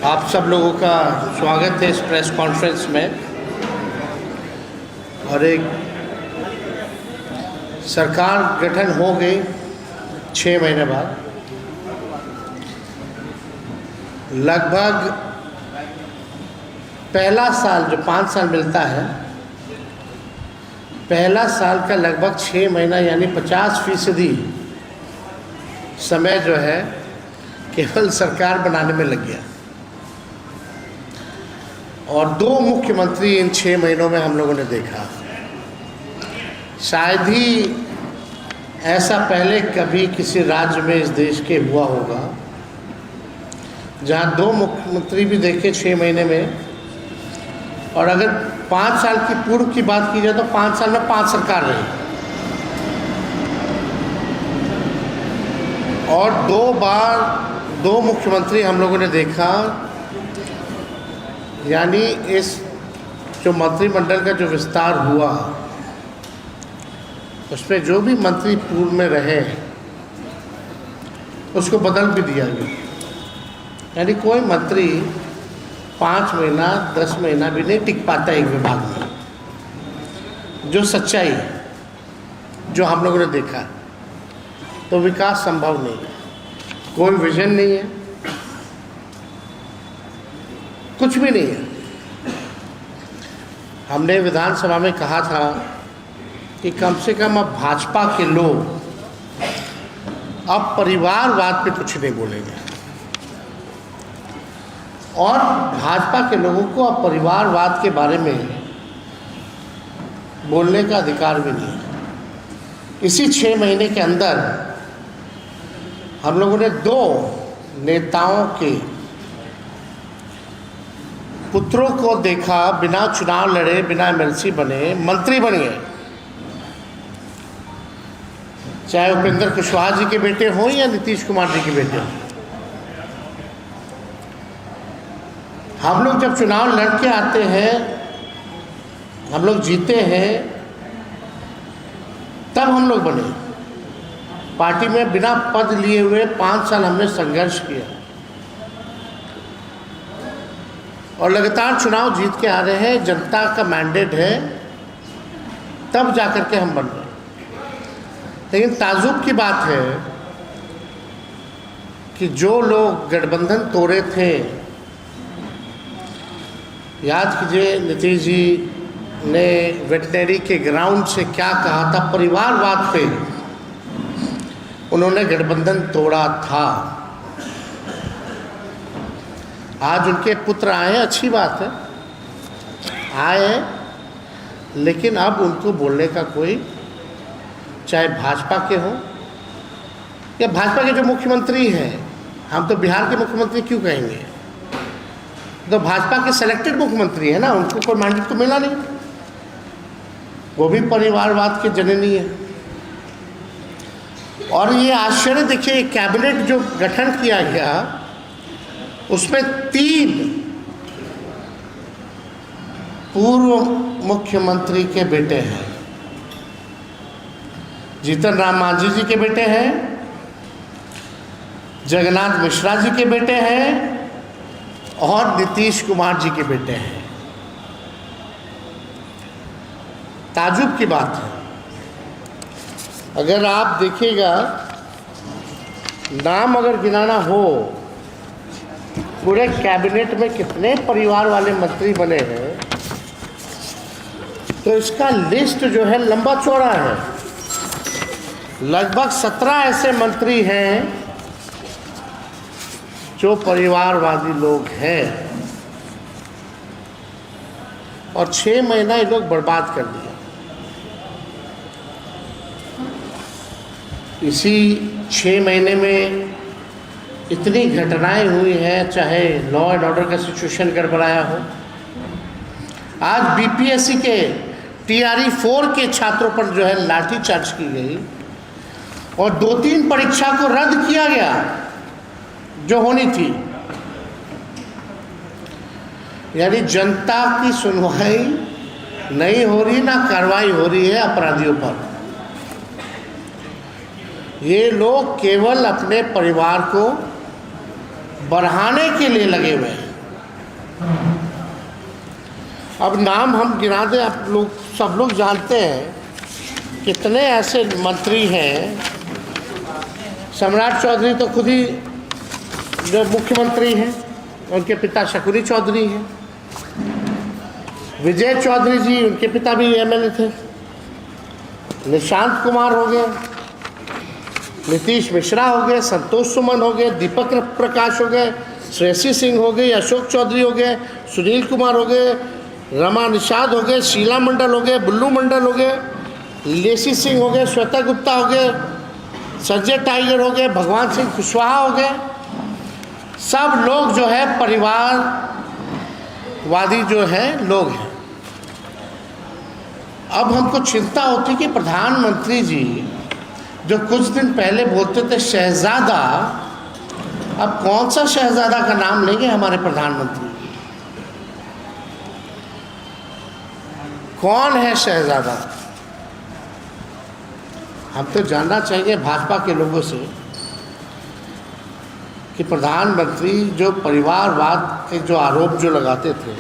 आप सब लोगों का स्वागत है इस प्रेस कॉन्फ्रेंस में। और एक सरकार गठन हो गई 6 महीने बाद, लगभग पहला साल जो 5 साल मिलता है, पहला साल का लगभग 6 महीना यानी 50% समय जो है केवल सरकार बनाने में लग गया। और 2 मुख्यमंत्री इन 6 महीनों में हम लोगों ने देखा। शायद ही ऐसा पहले कभी किसी राज्य में इस देश के हुआ होगा जहां 2 मुख्यमंत्री भी देखे 6 महीने में। और अगर 5 साल की पूर्व की बात की जाए तो 5 साल में 5 सरकार रही और 2 बार 2 मुख्यमंत्री हम लोगों ने देखा। यानी इस जो मंत्रिमंडल का जो विस्तार हुआ उसमें जो भी मंत्री पूर्व में रहे उसको बदल भी दिया गया। यानी कोई मंत्री 5 महीना 10 महीना भी नहीं टिक पाता एक विभाग में। जो सच्चाई है, जो हम लोगों ने देखा, तो विकास संभव नहीं है, कोई विजन नहीं है, कुछ भी नहीं है। हमने विधानसभा में कहा था कि कम से कम अब भाजपा के लोग अब परिवारवाद पे कुछ नहीं बोलेंगे और भाजपा के लोगों को अब परिवारवाद के बारे में बोलने का अधिकार भी नहीं है। इसी 6 महीने के अंदर हम लोगों ने 2 नेताओं के पुत्रों को देखा, बिना चुनाव लड़े, बिना एमएलसी बने मंत्री बन गए। चाहे उपेंद्र कुशवाहा जी के बेटे हों या नीतीश कुमार जी के बेटे हों। हम लोग जब चुनाव लड़के आते हैं, हम लोग जीते हैं, तब हम लोग बने। पार्टी में बिना पद लिए हुए 5 साल हमने संघर्ष किया और लगातार चुनाव जीत के आ रहे हैं। जनता का मैंडेट है, तब जाकर के हम बन रहे। लेकिन ताज्जुब की बात है कि जो लोग गठबंधन तोड़े थे, याद कीजिए नीतीश जी ने वेटनरी के ग्राउंड से क्या कहा था, परिवारवाद पे उन्होंने गठबंधन तोड़ा था। आज उनके पुत्र आए हैं, अच्छी बात है, आए हैं, लेकिन अब उनको बोलने का कोई, चाहे भाजपा के हों या भाजपा के जो मुख्यमंत्री हैं, हम तो बिहार के मुख्यमंत्री क्यों कहेंगे, तो भाजपा के सेलेक्टेड मुख्यमंत्री है ना, उनको कोई मैंडेट तो मिला नहीं, वो भी परिवारवाद के जननी है। और ये आश्चर्य देखिए, कैबिनेट जो गठन किया गया उसमें 3 पूर्व मुख्यमंत्री के बेटे हैं। जीतन राम मांझी जी के बेटे हैं, जगन्नाथ मिश्रा जी के बेटे हैं और नीतीश कुमार जी के बेटे हैं। ताज्जुब की बात है। अगर आप देखिएगा, नाम अगर गिनाना हो, पूरे कैबिनेट में कितने परिवार वाले मंत्री बने हैं, तो इसका लिस्ट जो है लंबा चौड़ा है। लगभग 17 ऐसे मंत्री हैं जो परिवारवादी लोग हैं और 6 महीना ये लोग बर्बाद कर दिया। इसी 6 महीने में इतनी घटनाएं हुई हैं, चाहे लॉ एंड ऑर्डर का सिचुएशन गड़बड़ाया हो। आज बीपीएससी के टीआरई 4 के छात्रों पर जो है लाठीचार्ज की गई और 2-3 परीक्षा को रद्द किया गया जो होनी थी। यानी जनता की सुनवाई नहीं हो रही, ना कार्रवाई हो रही है अपराधियों पर। ये लोग केवल अपने परिवार को बढ़ाने के लिए लगे हुए हैं। अब नाम हम गिना दें, आप लोग सब लोग जानते हैं कितने ऐसे मंत्री हैं। सम्राट चौधरी तो खुद ही जो मुख्यमंत्री हैं, उनके पिता शकुनी चौधरी हैं। विजय चौधरी जी, उनके पिता भी एमएलए थे। निशांत कुमार हो गए, नीतीश मिश्रा हो गए, संतोष सुमन हो गए, दीपक प्रकाश हो गए, श्रेयसी सिंह हो गए, अशोक चौधरी हो गए, सुनील कुमार हो गए, रमा निषाद हो गए, शीला मंडल हो गए, बुल्लू मंडल हो गए, लेसी सिंह हो गए, श्वेता गुप्ता हो गए, संजय टाइगर हो गए, भगवान सिंह कुशवाहा हो गए। सब लोग जो है परिवारवादी जो है लोग हैं। अब हमको चिंता होती कि प्रधानमंत्री जी जो कुछ दिन पहले बोलते थे शहजादा, अब कौन सा शहजादा का नाम लेंगे हमारे प्रधानमंत्री? कौन है शहजादा? हम तो जानना चाहिए भाजपा के लोगों से कि प्रधानमंत्री जो परिवारवाद के जो आरोप जो लगाते थे,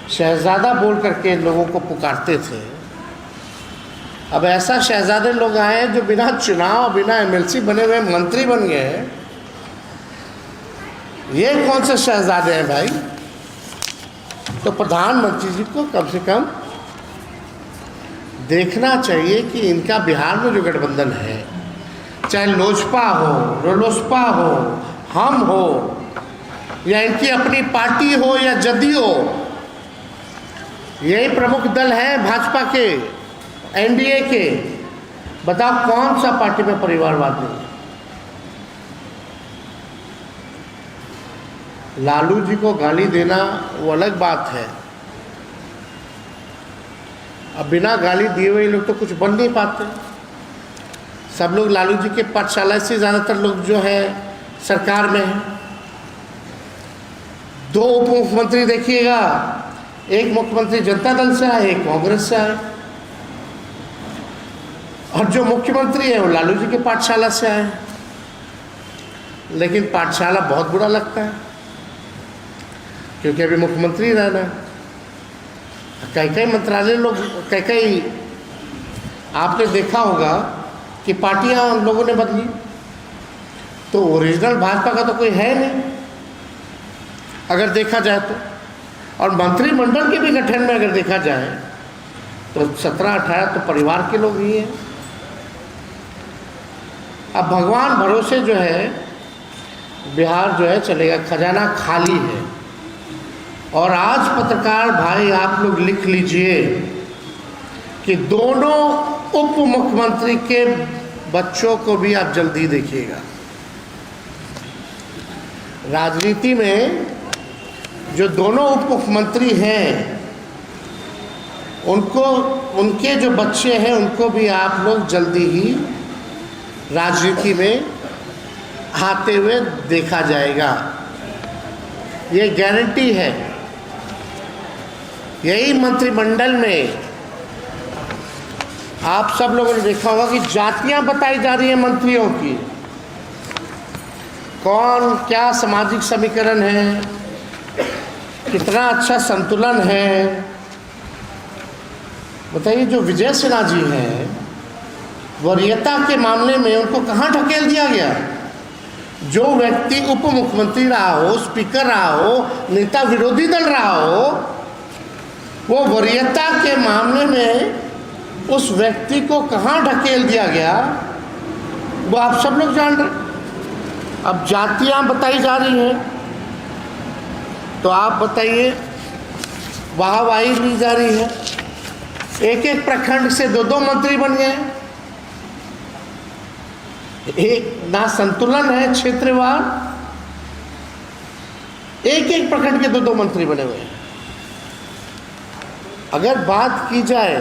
शहजादा बोल करके लोगों को पुकारते थे, अब ऐसा शहजादे लोग आए हैं जो बिना चुनाव बिना एमएलसी बने हुए मंत्री बन गए। ये कौन से शहजादे हैं भाई? तो प्रधानमंत्री जी को कम से कम देखना चाहिए कि इनका बिहार में जो गठबंधन है, चाहे लोजपा हो, रालोसपा हो, हम हो, या इनकी अपनी पार्टी हो या जदयू हो, यही प्रमुख दल हैं भाजपा के, एनडीए के। बताओ कौन सा पार्टी में परिवारवाद नहीं है? लालू जी को गाली देना वो अलग बात है। अब बिना गाली दिए हुए लोग तो कुछ बन नहीं पाते। सब लोग लालू जी के पाठशाला से ज़्यादातर लोग जो है सरकार में हैं। 2 उप मुख्यमंत्री देखिएगा, एक मुख्यमंत्री जनता दल से आए, एक कांग्रेस से आए, और जो मुख्यमंत्री है वो लालू जी के पाठशाला से आए। लेकिन पाठशाला बहुत बुरा लगता है, क्योंकि अभी मुख्यमंत्री रहना है। कई मंत्रालय लोग, कई आपने देखा होगा कि पार्टियां लोगों ने बदली, तो ओरिजिनल भाजपा का तो कोई है नहीं अगर देखा जाए तो। और मंत्रिमंडल के भी गठन में अगर देखा जाए तो 17-18 तो परिवार के लोग ही हैं। अब भगवान भरोसे जो है बिहार जो है चलेगा, खजाना खाली है। और आज पत्रकार भाई आप लोग लिख लीजिए कि दोनों उप मुख्यमंत्री के बच्चों को भी आप जल्दी देखिएगा। राजनीति में जो दोनों उप मुख्यमंत्री हैं उनको, उनके जो बच्चे हैं उनको भी आप लोग जल्दी ही राजनीति में आते हुए देखा जाएगा। ये गारंटी है। यही मंत्रिमंडल में आप सब लोगों ने देखा होगा कि जातियां बताई जा रही हैं मंत्रियों की, कौन क्या सामाजिक समीकरण है, कितना अच्छा संतुलन है। बताइए, जो विजय सिन्हा जी हैं, वरीयता के मामले में उनको कहाँ ढकेल दिया गया? जो व्यक्ति उप मुख्यमंत्री रहा हो, स्पीकर रहा हो, नेता विरोधी दल रहा हो, वो वरीयता के मामले में उस व्यक्ति को कहाँ ढकेल दिया गया वो आप सब लोग जान रहे। अब जातियां बताई जा रही हैं, तो आप बताइए, वाहवाही ली जा रही है। एक प्रखंड से 2 मंत्री बन गए। एक ना संतुलन है क्षेत्रवार, एक प्रखंड के 2 मंत्री बने हुए हैं। अगर बात की जाए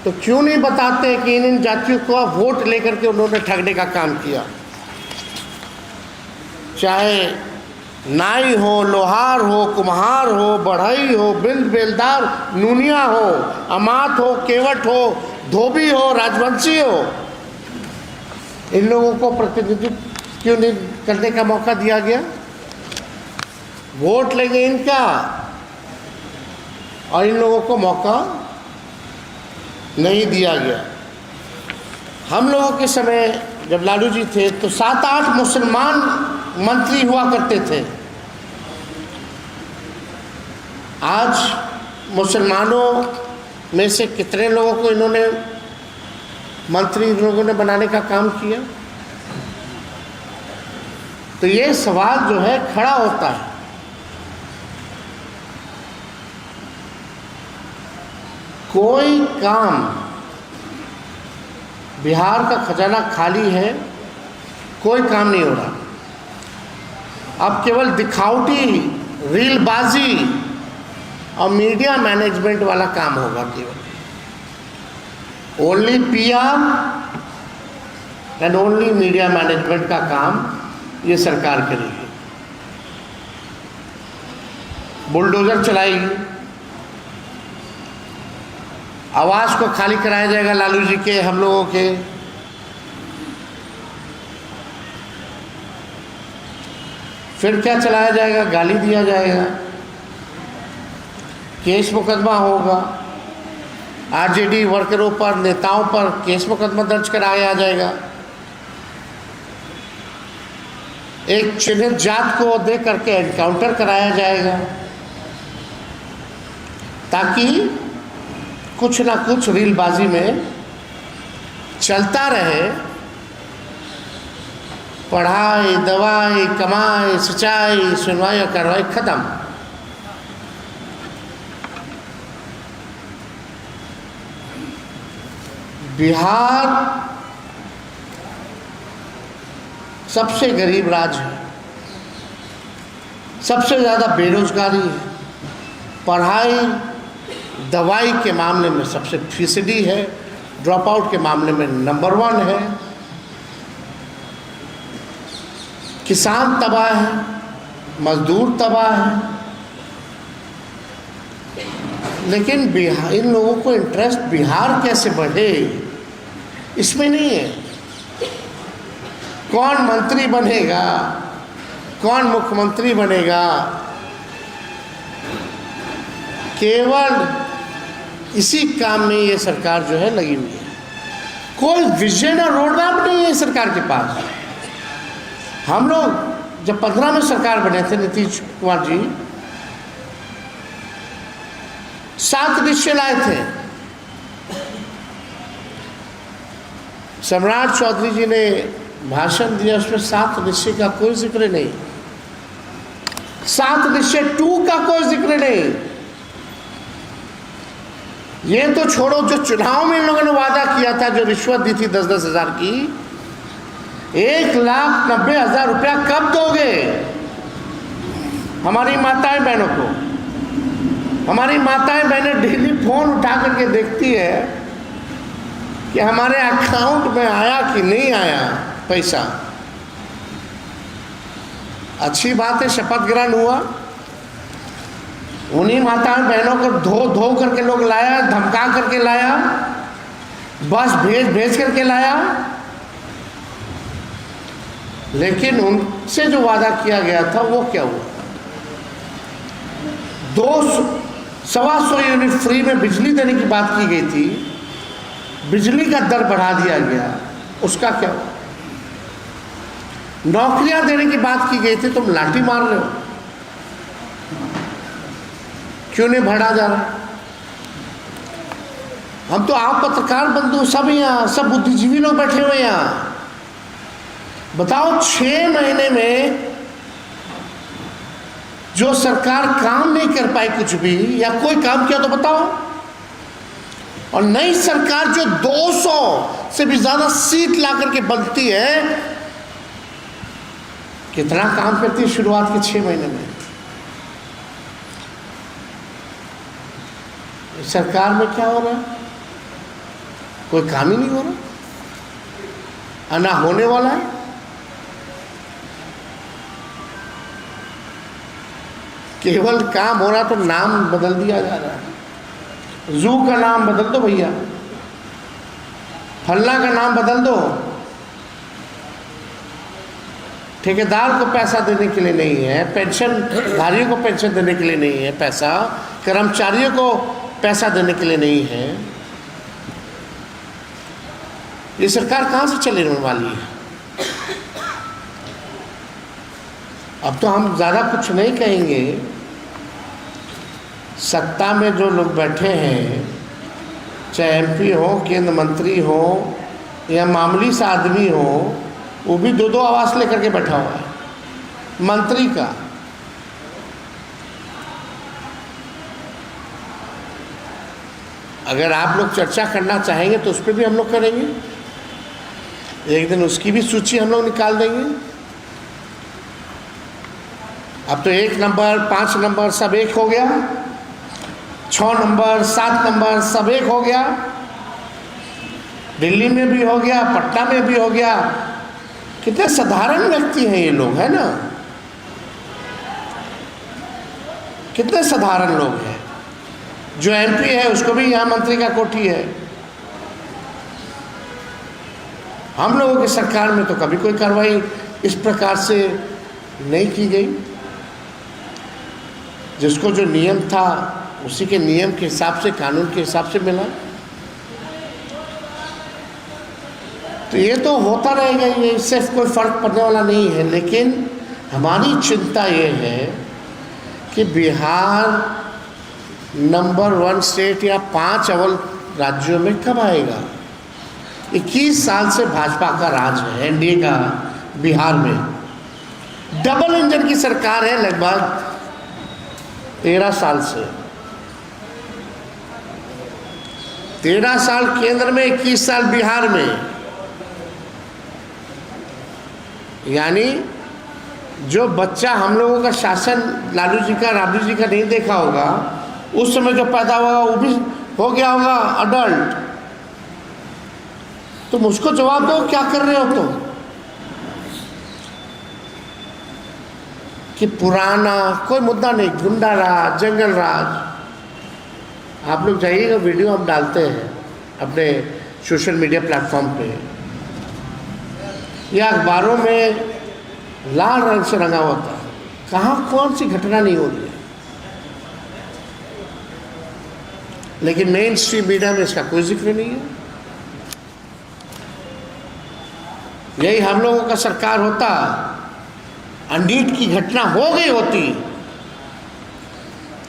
तो क्यों नहीं बताते कि इन जातियों को वोट लेकर के उन्होंने ठगने का काम किया? चाहे नाई हो, लोहार हो, कुम्हार हो, बढ़ई हो, बिंद बेलदार, नूनिया हो, अमात हो, केवट हो, धोबी हो, राजवंशी हो, इन लोगों को प्रतिनिधित्व क्यों नहीं करने का मौका दिया गया? वोट लेंगे इनका और इन लोगों को मौका नहीं दिया गया। हम लोगों के समय जब लालू जी थे तो 7-8 मुसलमान मंत्री हुआ करते थे। आज मुसलमानों में से कितने लोगों को इन्होंने मंत्री इन लोगों ने बनाने का काम किया? तो ये सवाल जो है खड़ा होता है। कोई काम, बिहार का खजाना खाली है, कोई काम नहीं हो रहा। अब केवल दिखावटी रीलबाजी और मीडिया मैनेजमेंट वाला काम होगा। केवल only PR and only media management का काम ये सरकार करेगी। बुलडोजर चलाएगी, आवास को खाली कराया जाएगा लालू जी के, हम लोगों के। फिर क्या चलाया जाएगा? गाली दिया जाएगा, केस मुकदमा होगा, आरजेडी वर्करों पर, नेताओं पर केस मुकदमा दर्ज कराया जाएगा। एक चिन्हित जात को दे करके एनकाउंटर कराया जाएगा, ताकि कुछ ना कुछ रीलबाजी में चलता रहे। पढ़ाई, दवाई, कमाई, सच्चाई, सुनवाई और कार्रवाई खत्म। बिहार सबसे गरीब राज्य है, सबसे ज़्यादा बेरोजगारी है, पढ़ाई दवाई के मामले में सबसे फीसदी है, ड्रॉप आउट के मामले में नंबर 1 है, किसान तबाह है, मजदूर तबाह है। लेकिन बिहार, इन लोगों को इंटरेस्ट बिहार कैसे बढ़े इसमें नहीं है। कौन मंत्री बनेगा, कौन मुख्यमंत्री बनेगा, केवल इसी काम में ये सरकार जो है लगी हुई है। कोई विजन और रोड मैप नहीं है सरकार के पास। हम लोग जब 15 में सरकार बने थे, नीतीश कुमार जी 7 निश्चय लाए थे। सम्राट चौधरी जी ने भाषण दिया, उसमें 7 निश्चय का कोई जिक्र नहीं, 7 निश्चय 2 का कोई जिक्र नहीं। ये तो छोड़ो, जो चुनाव में इन लोगों ने वादा किया था, जो रिश्वत दी थी 10-10 हज़ार की, 1,90,000 रुपया कब दोगे हमारी माताएं बहनों को? हमारी माताएं बहनें डेली फोन उठा करके देखती है कि हमारे अकाउंट में आया कि नहीं आया पैसा। अच्छी बात है, शपथ ग्रहण हुआ, उन्हीं माताओं बहनों को धो करके लोग लाया, धमका करके लाया, बस भेज करके लाया। लेकिन उनसे जो वादा किया गया था वो क्या हुआ? 200-125 यूनिट फ्री में बिजली देने की बात की गई थी, बिजली का दर बढ़ा दिया गया, उसका क्या हुआ? नौकरियां देने की बात की गई थी, तुम लाठी मार रहे हो, क्यों नहीं बढ़ा जा रहा? हम तो आप पत्रकार बंधु सब यहाँ, सब बुद्धिजीवी लोग बैठे हुए यहाँ, बताओ 6 महीने में जो सरकार काम नहीं कर पाई कुछ भी, या कोई काम किया तो बताओ। और नई सरकार जो 200 से भी ज्यादा सीट ला करके बनती है, कितना काम करती है शुरुआत के 6 महीने में? सरकार में क्या हो रहा है? कोई काम ही नहीं हो रहा, ना होने वाला है। केवल काम हो रहा तो नाम बदल दिया जा रहा है। जू का नाम बदल दो भैया, फल्ला का नाम बदल दो, ठेकेदार को पैसा देने के लिए नहीं है, पेंशनधारियों को पेंशन देने के लिए नहीं है पैसा, कर्मचारियों को पैसा देने के लिए नहीं है। ये सरकार कहाँ से चलने वाली है? अब तो हम ज़्यादा कुछ नहीं कहेंगे। सत्ता में जो लोग बैठे हैं, चाहे एमपी हो, केंद्र मंत्री हो या मामूली सा आदमी हो, वो भी दो दो आवास लेकर के बैठा हुआ है मंत्री का। अगर आप लोग चर्चा करना चाहेंगे तो उस पर भी हम लोग करेंगे। एक दिन उसकी भी सूची हम लोग निकाल देंगे। अब तो 1 नंबर 5 नंबर सब एक हो गया, 6 नंबर 7 नंबर सब एक हो गया, दिल्ली में भी हो गया, पटना में भी हो गया। कितने साधारण व्यक्ति हैं ये लोग, है ना? कितने साधारण लोग हैं। जो एमपी है उसको भी यहाँ मंत्री का कोठी है। हम लोगों की सरकार में तो कभी कोई कार्रवाई इस प्रकार से नहीं की गई। जिसको जो नियम था उसी के नियम के हिसाब से, कानून के हिसाब से मिला। तो ये तो होता रहेगा, ये इससे कोई फर्क पड़ने वाला नहीं है। लेकिन हमारी चिंता ये है कि बिहार नंबर 1 स्टेट या 5 अव्वल राज्यों में कब आएगा? 21 साल से भाजपा का राज है, एनडीए का बिहार में। डबल इंजन की सरकार है लगभग 13 साल से। 13 साल केंद्र में, 21 साल बिहार में। यानी जो बच्चा हम लोगों का शासन लालू जी का, राबड़ी जी का नहीं देखा होगा, उस समय जो पैदा हुआ वो भी हो गया होगा अडल्ट। तुम उसको जवाब दो, क्या कर रहे हो तुम? कि पुराना कोई मुद्दा नहीं, गुंडा राज, जंगल राज। आप लोग जाइएगा, वीडियो हम डालते हैं अपने सोशल मीडिया प्लेटफॉर्म पे, या अखबारों में लाल रंग से रंगा होता है। कहाँ कौन सी घटना नहीं हो रही है, लेकिन मेन स्ट्रीम मीडिया में इसका कोई जिक्र नहीं है। यही हम लोगों का सरकार होता, अनडीट की घटना हो गई होती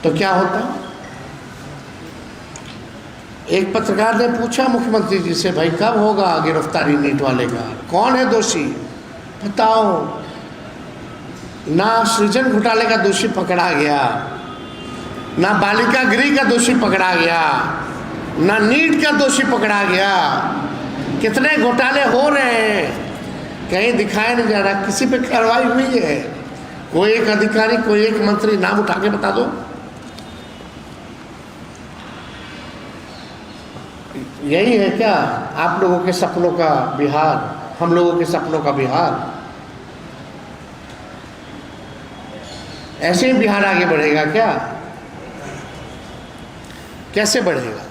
तो क्या होता? एक पत्रकार ने पूछा मुख्यमंत्री जी से, भाई कब होगा गिरफ्तारी नीट वाले का, कौन है दोषी बताओ। ना सृजन घोटाले का दोषी पकड़ा गया, ना बालिका गृह का दोषी पकड़ा गया, ना नीट का दोषी पकड़ा गया। कितने घोटाले हो रहे हैं, कहीं दिखाया नहीं जा रहा। किसी पे कार्रवाई हुई है? कोई एक अधिकारी, कोई एक मंत्री नाम उठा के बता दो। यही है क्या आप लोगों के सपनों का बिहार, हम लोगों के सपनों का बिहार? ऐसे ही बिहार आगे बढ़ेगा क्या? कैसे बढ़ेगा?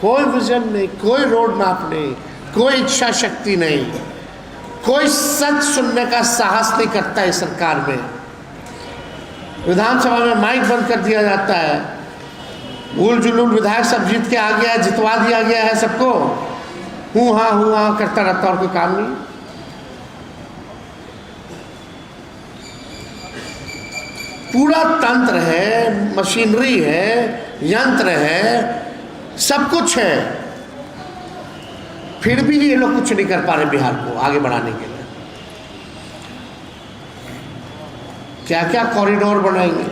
कोई विजन नहीं, कोई रोड मैप नहीं, कोई इच्छा शक्ति नहीं, कोई सच सुनने का साहस नहीं करता है सरकार में। विधानसभा में माइक बंद कर दिया जाता है, भूल जुलूल विधायक सब जीत के आ गया, जितवा दिया गया है सबको, हूँ हाँ करता रहता और कोई काम नहीं। पूरा तंत्र है, मशीनरी है, यंत्र है, सब कुछ है, फिर भी ये लोग कुछ नहीं कर पा रहे बिहार को आगे बढ़ाने के लिए। क्या क्या कॉरिडोर बनाएंगे?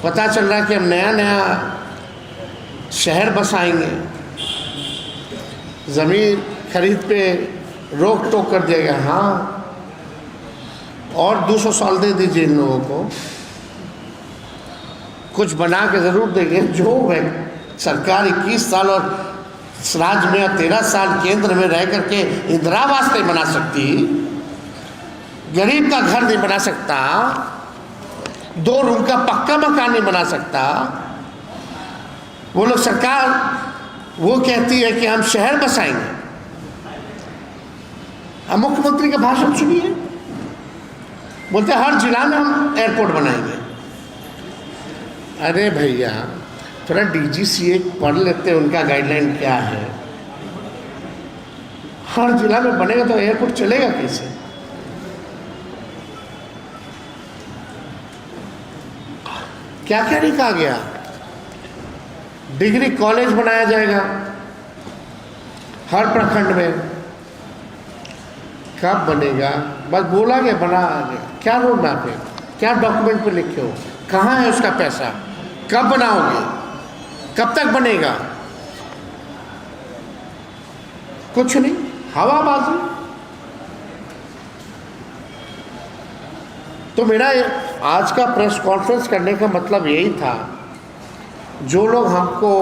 पता चल रहा है कि हम नया नया शहर बसाएंगे, ज़मीन खरीद पे रोक टोक कर दिया गया। हाँ, और 200 साल दे दीजिए इन लोगों को, कुछ बना के ज़रूर देंगे। जो है सरकार 21 साल और राज्य में 13 साल केंद्र में रह करके इंदिरा आवास नहीं बना सकती, गरीब का घर नहीं बना सकता, 2 रूम का पक्का मकान नहीं बना सकता। वो लोग सरकार वो कहती है कि हम शहर बसाएंगे। अब मुख्यमंत्री का भाषण सुनिए, बोलते हर जिला में हम एयरपोर्ट बनाएंगे। अरे भैया थोड़ा DGCA पढ़ लेते हैं, उनका गाइडलाइन क्या है। हर जिला में बनेगा तो एयरपोर्ट चलेगा कैसे? क्या क्या नहीं कहा गया। डिग्री कॉलेज बनाया जाएगा हर प्रखंड में। कब बनेगा? बस बोला गया बना गया। क्या रोड मैप है? क्या डॉक्यूमेंट पे लिखे हो? कहाँ है उसका पैसा? कब बनाओगे? कब तक बनेगा? कुछ नहीं, हवाबाजी। तो मेरा आज का प्रेस कॉन्फ्रेंस करने का मतलब यही था, जो लोग हमको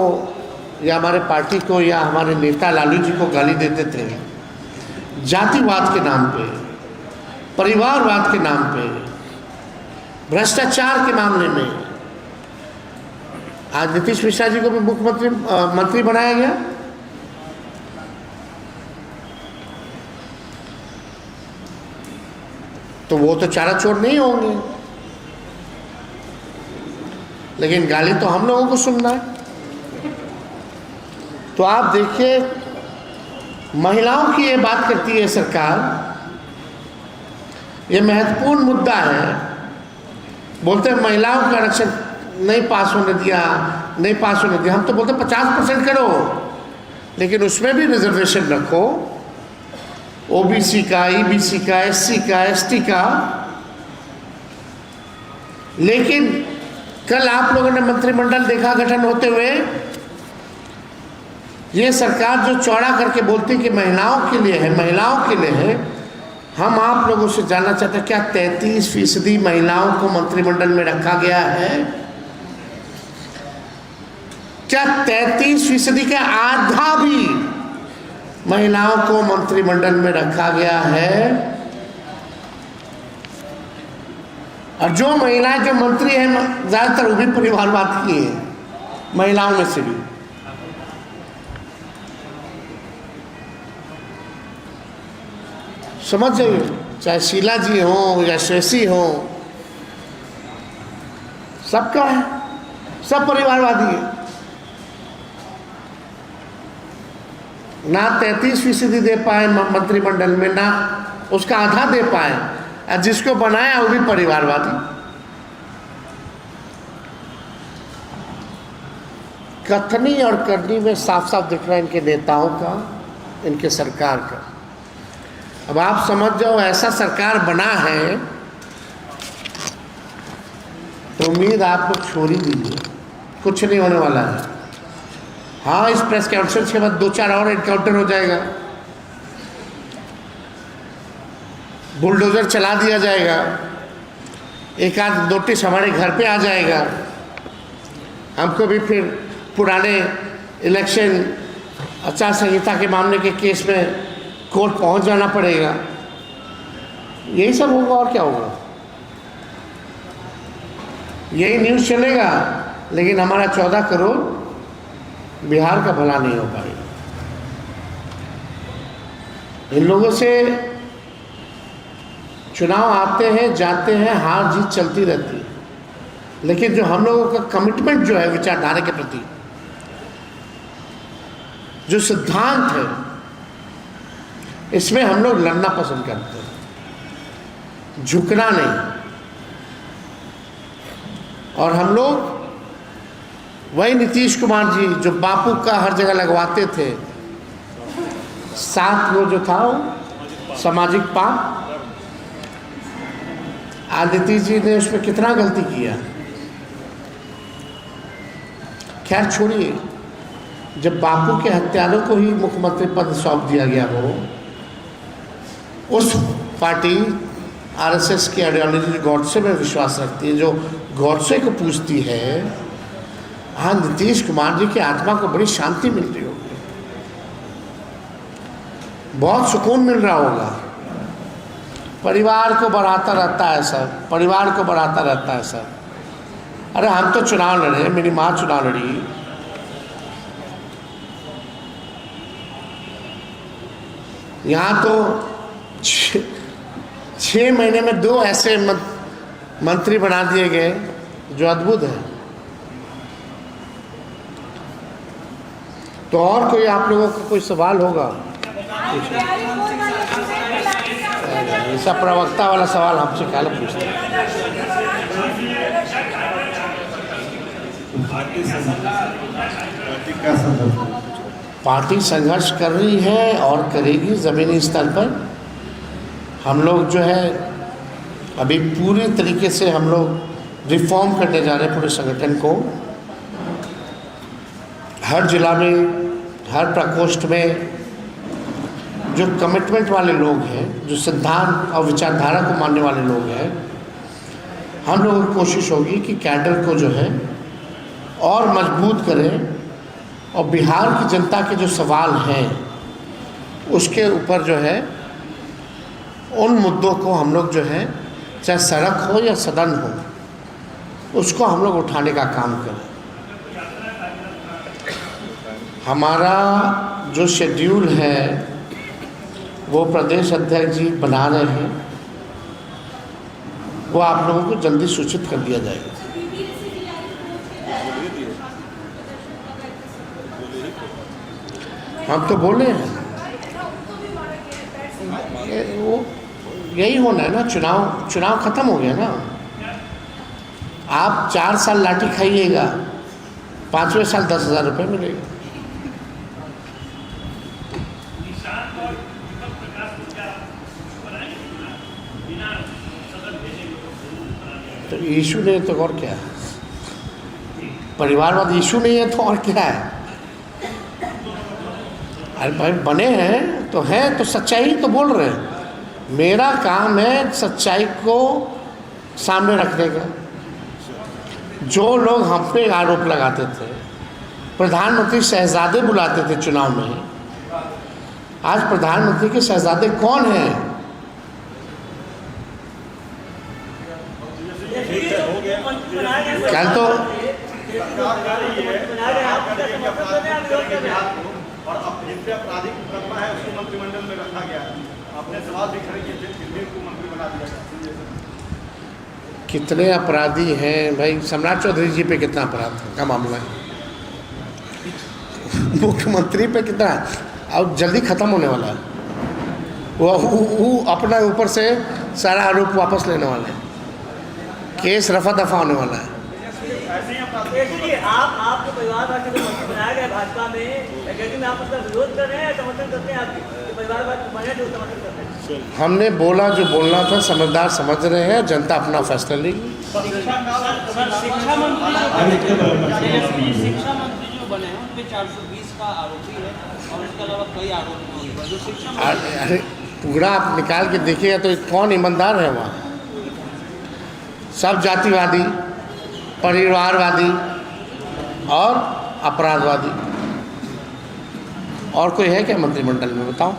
या हमारे पार्टी को या हमारे नेता लालू जी को गाली देते थे जातिवाद के नाम पे, परिवारवाद के नाम पे, भ्रष्टाचार के मामले में, आज नीतीश मिश्रा जी को भी मंत्री बनाया गया। तो वो तो चारा चोर नहीं होंगे, लेकिन गाली तो हम लोगों को सुनना है। तो आप देखिए, महिलाओं की ये बात करती है सरकार, ये महत्वपूर्ण मुद्दा है। बोलते हैं महिलाओं का आरक्षण नहीं पास होने दिया, नहीं पास होने दिया। हम तो बोलते 50% करो, लेकिन उसमें भी रिजर्वेशन रखो, OBC का, EBC का, SC का, ST का। लेकिन कल आप लोगों ने मंत्रिमंडल देखा गठन होते हुए, ये सरकार जो चौड़ा करके बोलती कि महिलाओं के लिए है, महिलाओं के लिए है। हम आप लोगों से जानना चाहते हैं, क्या 33% महिलाओं को मंत्रिमंडल में रखा गया है? क्या 33% के आधा भी महिलाओं को मंत्रिमंडल में रखा गया है? और जो महिलाएं जो मंत्री हैं, ज्यादातर वो भी परिवारवाद की हैं, महिलाओं में से भी। समझ जाइए, चाहे शीला जी हो या श्रेषी हो, सबका है, सब परिवारवादी है। ना 33% दे पाए मंत्रिमंडल में, ना उसका आधा दे पाए, और जिसको बनाया वो भी परिवारवादी। कथनी और करनी में साफ साफ दिख रहा है इनके नेताओं का, इनके सरकार का। अब आप समझ जाओ, ऐसा सरकार बना है तो उम्मीद आप लोग छोड़ ही दीजिए, कुछ नहीं होने वाला है। हाँ, इस प्रेस कॉन्फ्रेंस के बाद 2-4 और एनकाउंटर हो जाएगा, बुलडोजर चला दिया जाएगा, एक आध नोटिस हमारे घर पे आ जाएगा, हमको भी फिर पुराने इलेक्शन आचार संहिता के मामले के केस में कोर्ट पहुंच जाना पड़ेगा। यही सब होगा, और क्या होगा? यही न्यूज़ चलेगा, लेकिन हमारा 14 करोड़ बिहार का भला नहीं हो पाएगा। इन लोगों से चुनाव आते हैं, जाते हैं, हार जीत चलती रहती है, लेकिन जो हम लोगों का कमिटमेंट जो है विचारधारा के प्रति, जो सिद्धांत है, इसमें हम लोग लड़ना पसंद करते हैं, झुकना नहीं। और हम लोग वही नीतीश कुमार जी जो बापू का हर जगह लगवाते थे, साथ वो जो था वो सामाजिक पाप, आज नीतीश जी ने उसमें कितना गलती किया। खैर छोड़िए, जब बापू के हत्यारों को ही मुख्यमंत्री पद सौंप दिया गया हो, उस पार्टी RSS की आइडियोलॉजी गॉडसे में विश्वास रखती है, जो गॉडसे को पूछती है, हाँ नीतीश कुमार जी की आत्मा को बड़ी शांति मिल रही होगी, बहुत सुकून मिल रहा होगा। परिवार को बढ़ाता रहता है सर, परिवार को बढ़ाता रहता है सर। अरे हम तो चुनाव लड़े, मेरी माँ चुनाव लड़ी, यहाँ तो 6 महीने में 2 ऐसे मंत्री बना दिए गए जो अद्भुत है। तो और कोई आप लोगों का कोई सवाल होगा? ऐसा प्रवक्ता वाला सवाल हमसे क्या पूछते हैं? पार्टी संघर्ष कर रही है और करेगी ज़मीनी स्तर पर। हम लोग जो है अभी पूरी तरीके से हम लोग रिफॉर्म करने जा रहे हैं पूरे संगठन को। हर जिला में, हर प्रकोष्ठ में जो कमिटमेंट वाले लोग हैं, जो सिद्धांत और विचारधारा को मानने वाले लोग हैं, हम लोगों की कोशिश होगी कि कैडर को जो है और मजबूत करें और बिहार की जनता के जो सवाल हैं उसके ऊपर जो है उन मुद्दों को हम लोग जो है, चाहे सड़क हो या सदन हो, उसको हम लोग उठाने का काम करें। हमारा जो शेड्यूल है वो प्रदेश अध्यक्ष जी बना रहे हैं, वो आप लोगों को जल्दी सूचित कर दिया जाएगा। हम तो बोले हैं वो यही होना है ना। चुनाव खत्म हो गया ना। आप 4 साल लाठी खाइएगा, 5वें साल 10,000 रुपये मिलेगा। तो इशू नहीं है तो और क्या है? परिवारवाद इशू नहीं है तो और क्या है? अरे भाई बने हैं तो हैं, तो सच्चाई तो बोल रहे हैं। मेरा काम है सच्चाई को सामने रखने का। जो लोग हम पे आरोप लगाते थे, प्रधानमंत्री शहजादे बुलाते थे चुनाव में, आज प्रधानमंत्री के शहजादे कौन हैं? कल तो और अब जिन पे आपराधिक मुकदमा है उसको मंत्रिमंडल में रखा गया। आपने सवाल भी खड़े किए थे, फिर भी उनको मंत्री बना दिया गया। कितने अपराधी हैं भाई? सम्राट चौधरी जी पे कितना अपराध का मामला है? मुख्यमंत्री पे कितना? अब जल्दी खत्म होने वाला है। वो अपना ऊपर से सारा आरोप वापस लेने वाले हैं। केस रफा दफा होने वाला है। आपको परिवारवाद के मंत्री बनाया गया भाजपा में आप उसका विरोध कर रहे हैं, समर्थन करते हैं? आपकी परिवारवाद बने जो समर्थन करते हैं? हमने बोला जो बोलना था, समझदार समझ रहे हैं, जनता अपना फैसला लेगी। शिक्षा मंत्री जो बने हैं उन पे 420 का आरोपी है और उसके अलावा कई आरोप जो शिक्षा। अरे पूरा आप निकाल के देखिएगा तो कौन ईमानदार है वहाँ? सब जातिवादी, परिवारवादी और अपराधवादी। और कोई है क्या मंत्रिमंडल में? बताओ।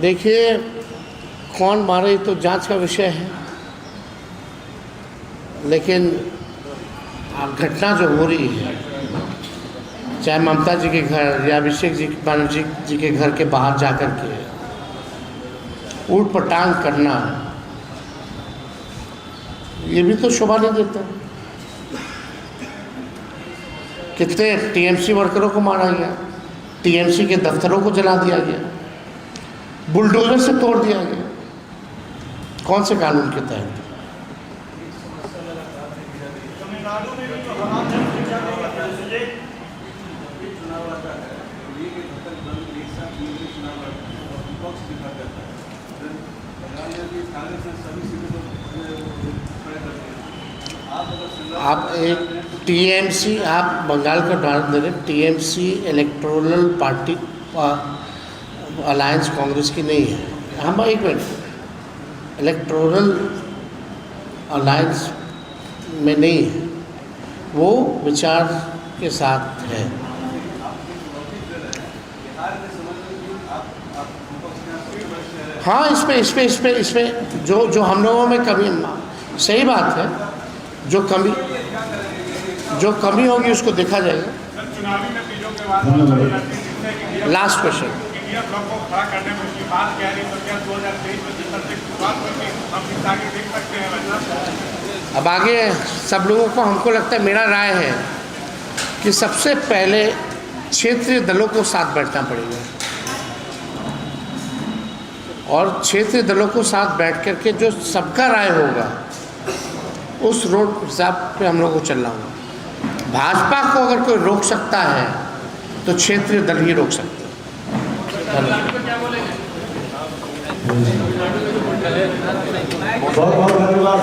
देखिए कौन मारे तो जांच का विषय है, लेकिन घटना जो हो रही है, चाहे ममता जी के घर या अभिषेक जी बनर्जी जी के घर के बाहर जाकर के ऊट पटांग करना, ये भी तो शोभा नहीं देता। कितने टीएमसी वर्करों को मारा गया, टीएमसी के दफ्तरों को जला दिया गया, बुलडोजर से तोड़ दिया गया। कौन से कानून के तहत? आप एक टीएमसी, आप बंगाल का उदाहरण दे रहे, TMC electoral party alliance Congress की नहीं है। हम एक मिनट, इलेक्टोरल अलायंस में नहीं है, वो विचार के साथ है। हाँ, इसमें जो हम लोगों में कमी, सही बात है, जो कमी होगी उसको देखा जाएगा। चुनावी नतीजों के बाद लास्ट क्वेश्चन, इंडिया ब्लॉक को खड़ा करने में की बात कह रही तो क्या 2023 में जिस तरह से शुरुआत हुई थी हम इस आगे देख सकते हैं वैसा? अब आगे सब लोगों को, हमको लगता है, मेरा राय है कि सबसे पहले क्षेत्रीय दलों को साथ बैठना पड़ेगा और क्षेत्रीय दलों को साथ बैठ करके जो सबका राय होगा उस रोड हिसाब पे हम लोग को चलना होगा। भाजपा को अगर कोई रोक सकता है तो क्षेत्रीय दल ही रोक सकते हैं। बहुत बहुत धन्यवाद।